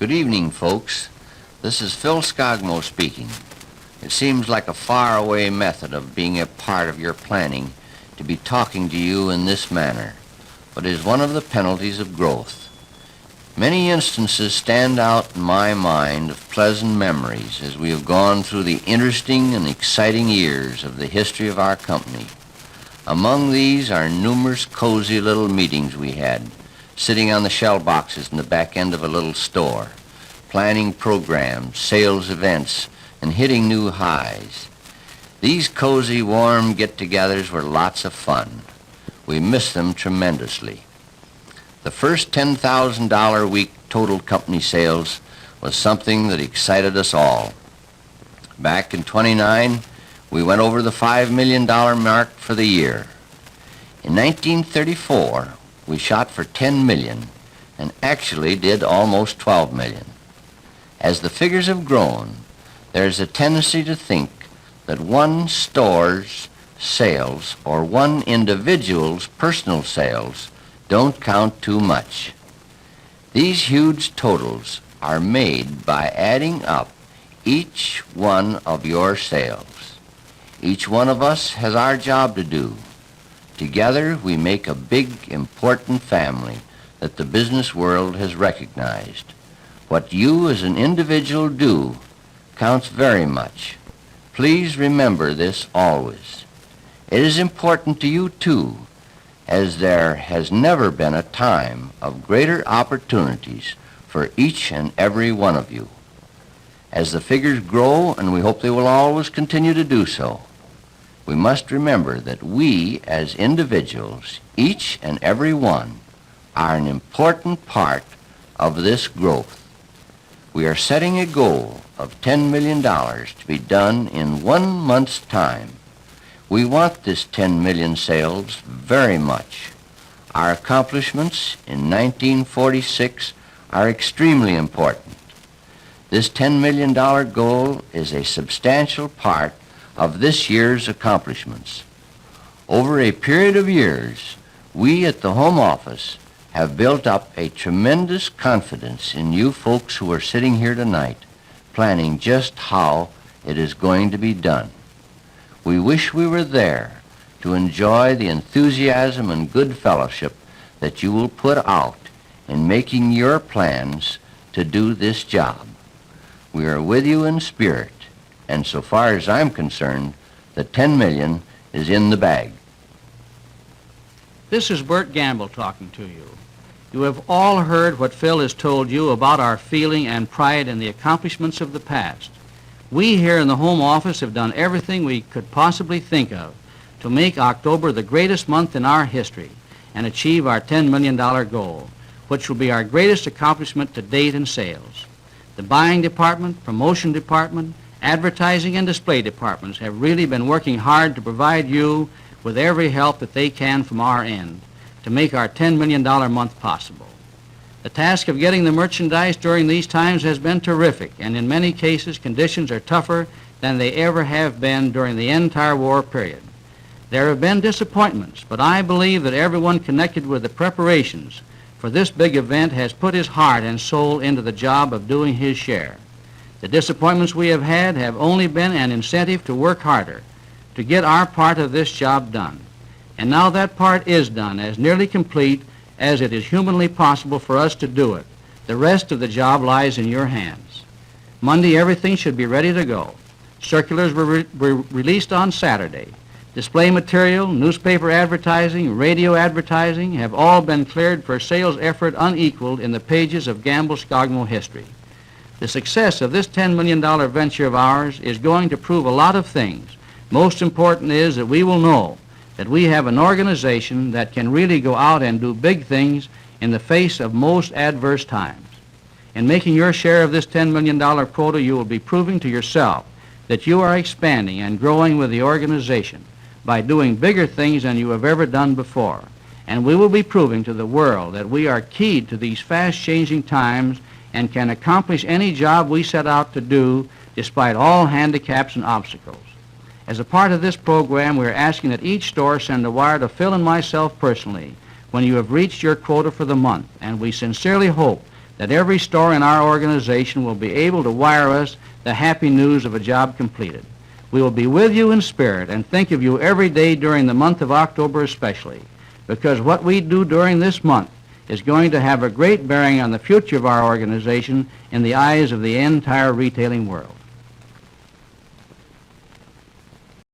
Good evening, folks. This is Phil Skogmo speaking. It seems like a faraway method of being a part of your planning to be talking to you in this manner, but is one of the penalties of growth. Many instances stand out in my mind of pleasant memories as we have gone through the interesting and exciting years of the history of our company. Among these are numerous cozy little meetings we had, sitting on the shell boxes in the back end of a little store, planning programs, sales events, and hitting new highs. These cozy, warm get-togethers were lots of fun. We miss them tremendously. The first $10,000 week total company sales was something that excited us all. Back in '29, we went over the $5 million mark for the year. In 1934, we shot for 10 million and actually did almost 12 million. As the figures have grown, there's a tendency to think that one store's sales or one individual's personal sales don't count too much. These huge totals are made by adding up each one of your sales. Each one of us has our job to do. Together we make a big, important family that the business world has recognized. What you as an individual do counts very much. Please remember this always. It is important to you too, as there has never been a time of greater opportunities for each and every one of you. As the figures grow, and we hope they will always continue to do so, we must remember that we as individuals, each and every one, are an important part of this growth. We are setting a goal of $10 million to be done in 1 month's time. We want this 10 million sales very much. Our accomplishments in 1946 are extremely important. This $10 million goal is a substantial part of this year's accomplishments. Over a period of years, we at the home office have built up a tremendous confidence in you folks who are sitting here tonight, planning just how it is going to be done. We wish we were there to enjoy the enthusiasm and good fellowship that you will put out in making your plans to do this job. We are with you in spirit, and so far as I'm concerned, the 10 million is in the bag. This is Bert Gamble talking to you. You have all heard what Phil has told you about our feeling and pride in the accomplishments of the past. We here in the home office have done everything we could possibly think of to make October the greatest month in our history and achieve our $10 million goal, which will be our greatest accomplishment to date in sales. The buying department, promotion department, advertising and display departments have really been working hard to provide you with every help that they can from our end to make our $10 million month possible. The task of getting the merchandise during these times has been terrific, and in many cases conditions are tougher than they ever have been during the entire war period. There have been disappointments, but I believe that everyone connected with the preparations for this big event has put his heart and soul into the job of doing his share. The disappointments we have had have only been an incentive to work harder to get our part of this job done. And now that part is done, as nearly complete as it is humanly possible for us to do it. The rest of the job lies in your hands. Monday, everything should be ready to go. Circulars were released on Saturday. Display material, newspaper advertising, radio advertising have all been cleared for sales effort unequaled in the pages of Gamble Skogmo history. The success of this $10 million venture of ours is going to prove a lot of things. Most important is that we will know that we have an organization that can really go out and do big things in the face of most adverse times. In making your share of this $10 million quota, you will be proving to yourself that you are expanding and growing with the organization by doing bigger things than you have ever done before. And we will be proving to the world that we are keyed to these fast-changing times and can accomplish any job we set out to do despite all handicaps and obstacles. As a part of this program, we are asking that each store send a wire to Phil and myself personally when you have reached your quota for the month, and we sincerely hope that every store in our organization will be able to wire us the happy news of a job completed. We will be with you in spirit and think of you every day during the month of October especially, because what we do during this month is going to have a great bearing on the future of our organization in the eyes of the entire retailing world.